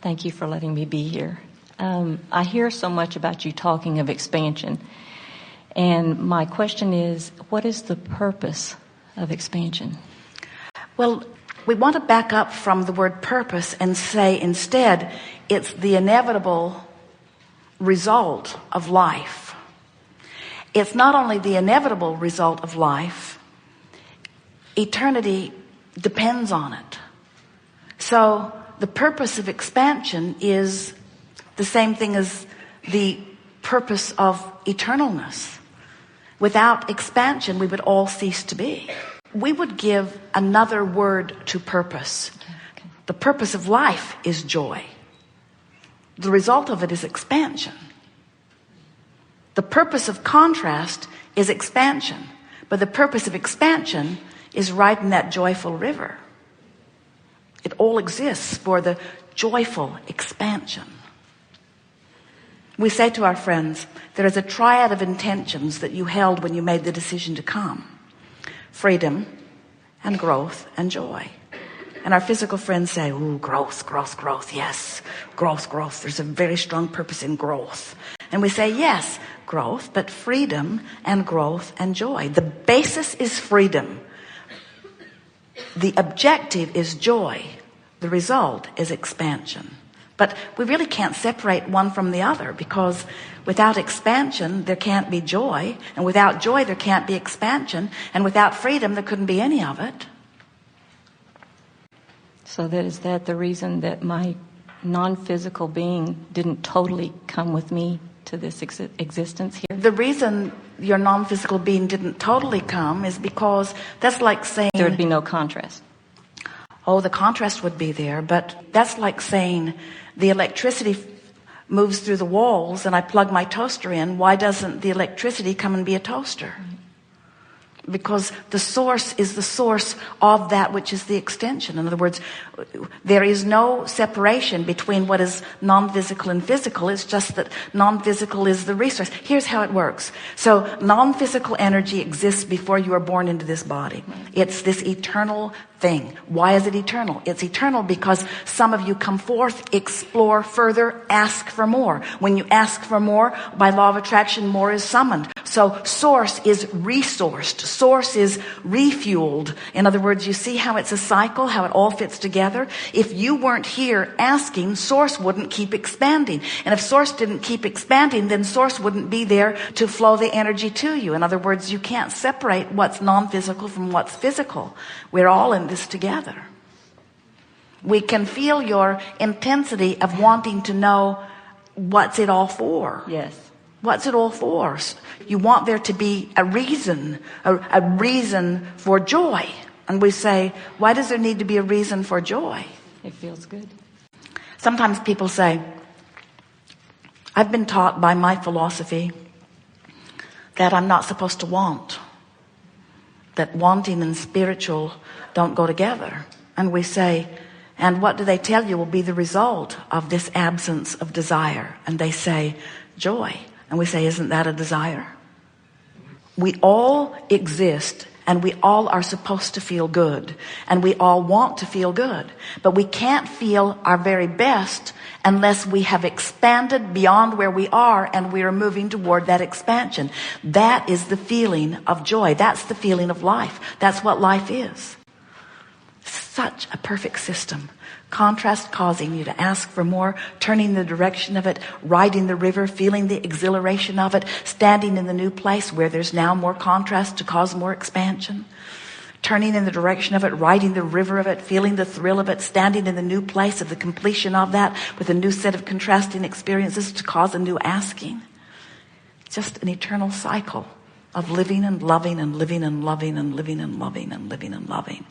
Thank you for letting me be here. I hear so much about you talking of expansion. And my question is, what is the purpose of expansion? Well, we want to back up from the word purpose and say instead, it's the inevitable result of life. It's not only the inevitable result of life, eternity depends on it. So the purpose of expansion is the same thing as the purpose of eternalness. Without expansion, we would all cease to be. We would give another word to purpose. Okay. The purpose of life is joy. The result of it is expansion. The purpose of contrast is expansion. But the purpose of expansion is riding that joyful river. It all exists for the joyful expansion. We say to our friends, there is a triad of intentions that you held when you made the decision to come. Freedom and growth and joy. And our physical friends say, ooh, growth, growth, growth. Yes, growth, growth. There's a very strong purpose in growth. And we say, yes, growth, but freedom and growth and joy. The basis is freedom. The objective is joy. The result is expansion. But we really can't separate one from the other, because without expansion, there can't be joy. And without joy, there can't be expansion. And without freedom, there couldn't be any of it. So is that the reason that my non-physical being didn't totally come with me to this existence here? The reason your non-physical being didn't totally come is because that's like saying... There would be no contrast. Oh, the contrast would be there, but that's like saying the electricity moves through the walls and I plug my toaster in. Why doesn't the electricity come and be a toaster? Because the source is the source of that which is the extension. In other words, there is no separation between what is non-physical and physical. It's just that non-physical is the resource. Here's how it works. So non-physical energy exists before you are born into this body. It's this eternal thing. Why is it eternal? It's eternal because some of you come forth, explore further, ask for more. When you ask for more, by law of attraction, more is summoned. So source is resourced. Source is refueled. In other words, you see how it's a cycle, how it all fits together? If you weren't here asking, source wouldn't keep expanding. And if source didn't keep expanding, then source wouldn't be there to flow the energy to you. In other words, you can't separate what's non-physical from what's physical. We're all in this together. We can feel your intensity of wanting to know what's it all for. Yes. What's it all for? You want there to be a reason for joy. And we say, why does there need to be a reason for joy? It feels good. Sometimes people say, I've been taught by my philosophy that I'm not supposed to want. That wanting and spiritual don't go together. And we say, and what do they tell you will be the result of this absence of desire? And they say, joy. And we say, isn't that a desire? We all exist and we all are supposed to feel good. And we all want to feel good. But we can't feel our very best unless we have expanded beyond where we are and we are moving toward that expansion. That is the feeling of joy. That's the feeling of life. That's what life is. Such a perfect system. Contrast causing you to ask for more, turning the direction of it, riding the river, feeling the exhilaration of it, standing in the new place where there's now more contrast to cause more expansion. Turning in the direction of it, riding the river of it, feeling the thrill of it, standing in the new place of the completion of that with a new set of contrasting experiences to cause a new asking. Just an eternal cycle of living and loving and living and loving and living and loving and living and loving.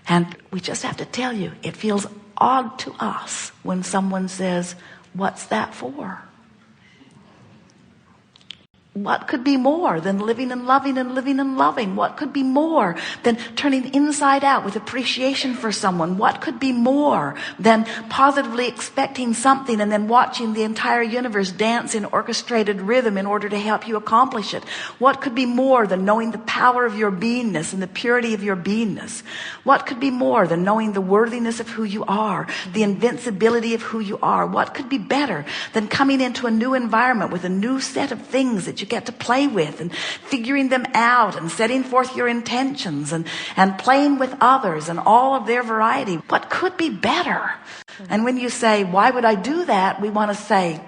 And we just have to tell you, it feels odd to us when someone says, what's that for? What could be more than living and loving and living and loving? What could be more than turning inside out with appreciation for someone? What could be more than positively expecting something and then watching the entire universe dance in orchestrated rhythm in order to help you accomplish it? What could be more than knowing the power of your beingness and the purity of your beingness? What could be more than knowing the worthiness of who you are, the invincibility of who you are? What could be better than coming into a new environment with a new set of things that you get to play with and figuring them out and setting forth your intentions and playing with others and all of their variety? What could be better? And when you say, why would I do that? We want to say,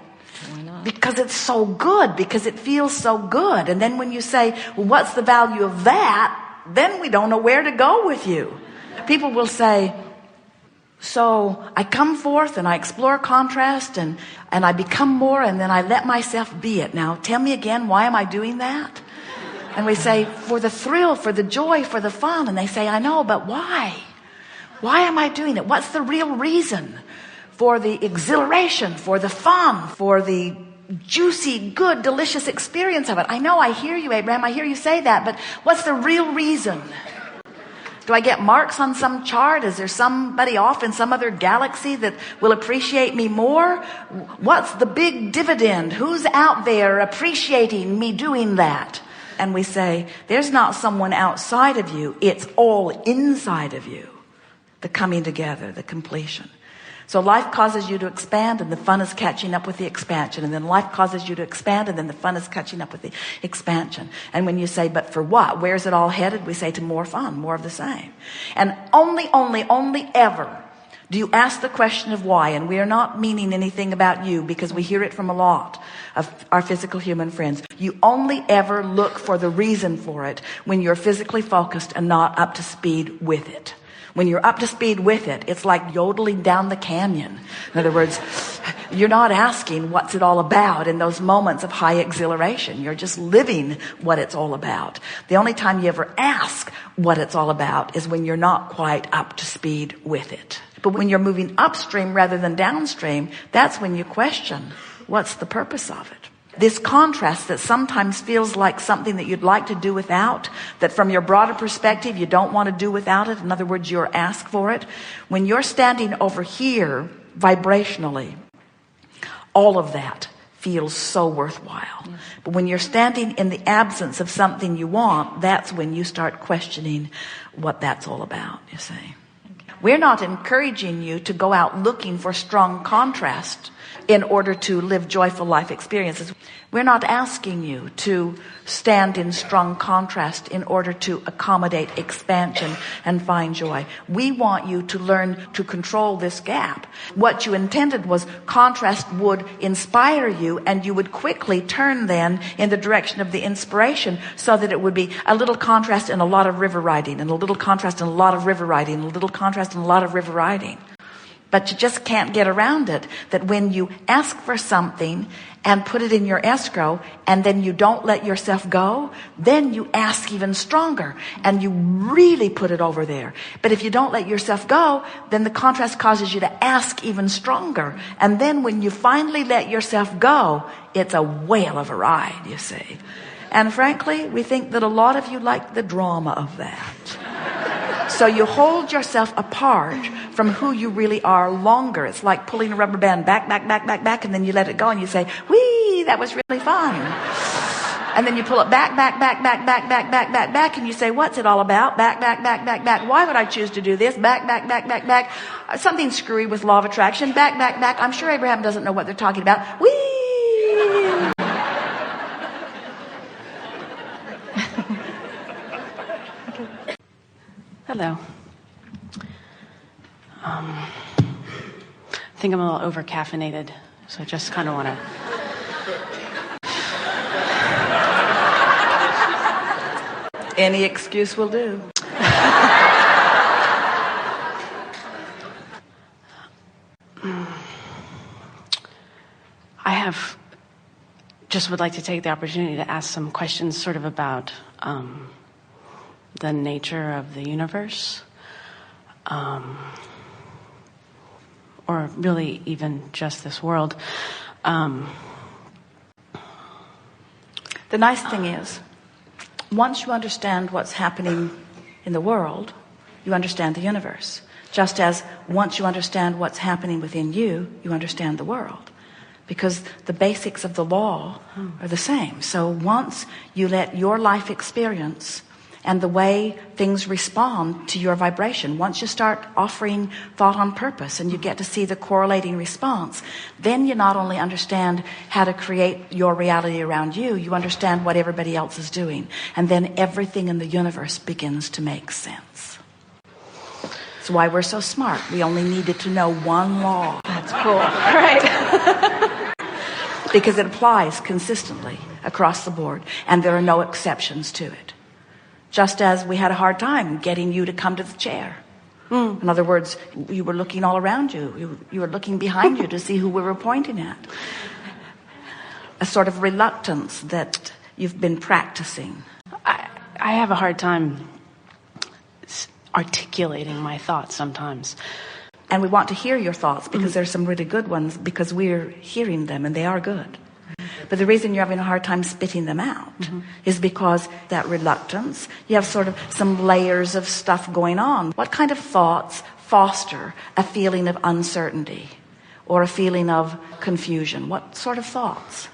why not? Because it's so good, because it feels so good. And then when you say, well, what's the value of that? Then we don't know where to go with you. People will say, so I come forth and I explore contrast and I become more and then I let myself be it. Now tell me again, why am I doing that? And we say, for the thrill, for the joy, for the fun. And they say, I know, but why? Why am I doing it? What's the real reason? For the exhilaration, for the fun, for the juicy, good, delicious experience of it. I know, I hear you, Abraham. I hear you say that, but what's the real reason? Do I get marks on some chart? Is there somebody off in some other galaxy that will appreciate me more? What's the big dividend? Who's out there appreciating me doing that? And we say, there's not someone outside of you. It's all inside of you. The coming together, the completion. So life causes you to expand and the fun is catching up with the expansion. And then life causes you to expand and then the fun is catching up with the expansion. And when you say, but for what? Where's it all headed? We say to more fun, more of the same. And only ever do you ask the question of why. And we are not meaning anything about you because we hear it from a lot of our physical human friends. You only ever look for the reason for it when you're physically focused and not up to speed with it. When you're up to speed with it, it's like yodeling down the canyon. In other words, you're not asking what's it all about in those moments of high exhilaration. You're just living what it's all about. The only time you ever ask what it's all about is when you're not quite up to speed with it. But when you're moving upstream rather than downstream, that's when you question, what's the purpose of it? This contrast that sometimes feels like something that you'd like to do without, that from your broader perspective, you don't want to do without it. In other words, you're asked for it. When you're standing over here vibrationally, all of that feels so worthwhile. Yes. But when you're standing in the absence of something you want, that's when you start questioning what that's all about, you see. Okay. We're not encouraging you to go out looking for strong contrast in order to live joyful life experiences. We're not asking you to stand in strong contrast in order to accommodate expansion and find joy. We want you to learn to control this gap. What you intended was contrast would inspire you and you would quickly turn then in the direction of the inspiration so that it would be a little contrast and a lot of river riding and a little contrast and a lot of river riding and a little contrast and a lot of river riding. But you just can't get around it, that when you ask for something and put it in your escrow and then you don't let yourself go, then you ask even stronger and you really put it over there. But if you don't let yourself go, then the contrast causes you to ask even stronger. And then when you finally let yourself go, it's a whale of a ride, you see. And frankly, we think that a lot of you like the drama of that. So you hold yourself apart from who you really are longer. It's like pulling a rubber band back, and then you let it go and you say, whee, that was really fun. And then you pull it back, and you say, what's it all about? Back. Why would I choose to do this? Back. Something screwy with law of attraction. Back. I'm sure Abraham doesn't know what they're talking about. Whee! Hello. I think I'm a little over-caffeinated, so I just kind of want to... Any excuse will do. Would like to take the opportunity to ask some questions sort of about the nature of the universe, or really even just this world. The nice thing is, once you understand what's happening in the world, you understand the universe. Just as once you understand what's happening within you, you understand the world. Because the basics of the law are the same. So once you let your life experience and the way things respond to your vibration, once you start offering thought on purpose and you get to see the correlating response, then you not only understand how to create your reality around you, you understand what everybody else is doing. And then everything in the universe begins to make sense. That's why we're so smart. We only needed to know one law. That's cool. Right. Because it applies consistently across the board, and there are no exceptions to it. Just as we had a hard time getting you to come to the chair. In other words, you were looking all around you. You were looking behind you to see who we were pointing at. A sort of reluctance that you've been practicing. I have a hard time articulating my thoughts sometimes. And we want to hear your thoughts because there's some really good ones because we're hearing them and they are good. But the reason you're having a hard time spitting them out is because that reluctance, you have sort of some layers of stuff going on. What kind of thoughts foster a feeling of uncertainty or a feeling of confusion? What sort of thoughts?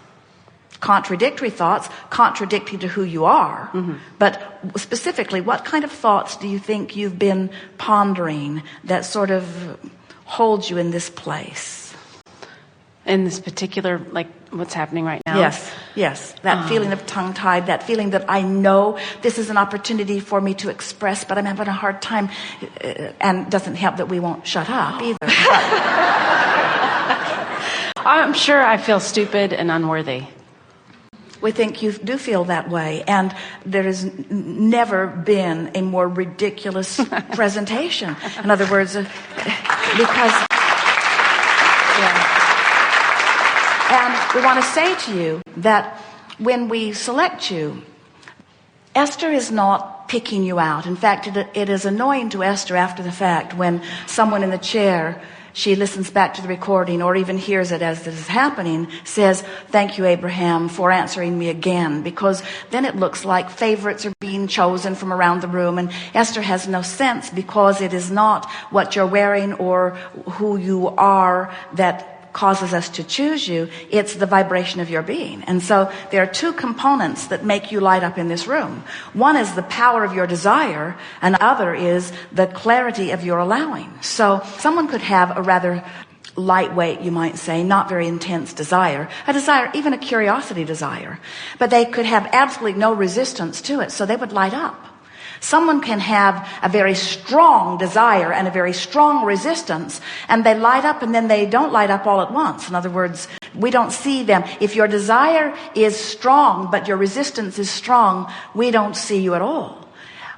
Contradictory thoughts, contradicting to who you are. But specifically, what kind of thoughts do you think you've been pondering that sort of holds you in this place? In this particular, like what's happening right now? Yes. That feeling of tongue-tied, that feeling that I know this is an opportunity for me to express, but I'm having a hard time. And it doesn't help that we won't shut up either. I'm sure I feel stupid and unworthy. We think you do feel that way, and there has never been a more ridiculous presentation. In other words, because... And we want to say to you that when we select you, Esther is not picking you out. In fact, it is annoying to Esther after the fact when someone in the chair, she listens back to the recording or even hears it as this is happening, says, "Thank you, Abraham, for answering me again," because then it looks like favorites are being chosen from around the room, and Esther has no sense because it is not what you're wearing or who you are that causes us to choose you. It's the vibration of your being. And so there are two components that make you light up in this room. One is the power of your desire, and the other is the clarity of your allowing. So someone could have a rather lightweight, you might say, not very intense desire, a desire, even a curiosity desire, but they could have absolutely no resistance to it, so they would light up. Someone can have a very strong desire and a very strong resistance, and they light up and then they don't light up all at once. In other words, we don't see them. If your desire is strong but your resistance is strong, we don't see you at all.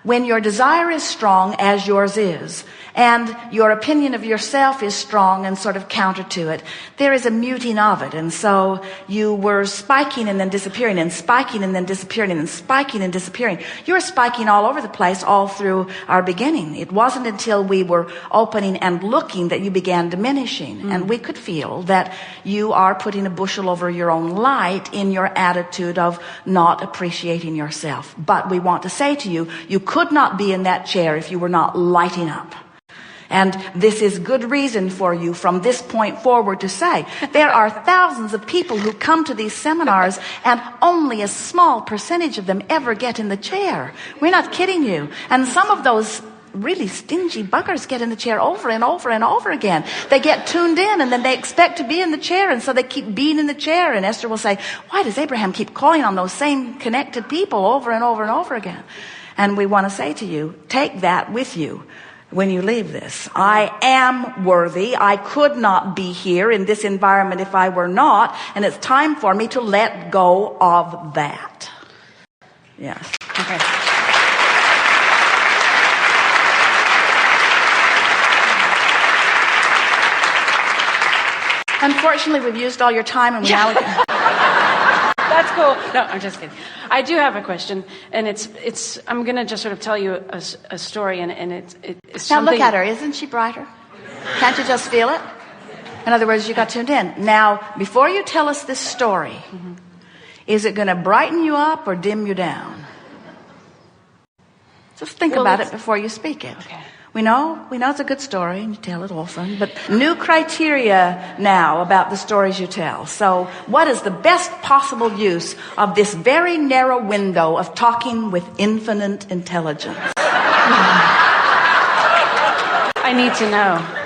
When your desire is strong, as yours is, and your opinion of yourself is strong and sort of counter to it, there is a muting of it. And so you were spiking and then disappearing and spiking and then disappearing and spiking and disappearing. You were spiking all over the place all through our beginning. It wasn't until we were opening and looking that you began diminishing. And we could feel that you are putting a bushel over your own light in your attitude of not appreciating yourself. But we want to say to you, you could not be in that chair if you were not lighting up. And this is good reason for you from this point forward to say there are thousands of people who come to these seminars and only a small percentage of them ever get in the chair. We're not kidding you. And some of those really stingy buggers get in the chair over and over and over again. They get tuned in and then they expect to be in the chair, and so they keep being in the chair. And Esther will say, why does Abraham keep calling on those same connected people over and over and over again? And we want to say to you, take that with you when you leave this. I am worthy. I could not be here in this environment if I were not, and it's time for me to let go of that. Yes. Okay. Unfortunately, we've used all your time, and we now... That's cool. No, I'm just kidding. I do have a question, and it's. I'm going to just sort of tell you a story, and it's Now something. look at her. Isn't she brighter? Can't you just feel it? In other words, you got tuned in. Now, before you tell us this story, Is it going to brighten you up or dim you down? Just think about it before you speak it. Okay. We know it's a good story and you tell it often, but new criteria now about the stories you tell. So what is the best possible use of this very narrow window of talking with infinite intelligence? I need to know.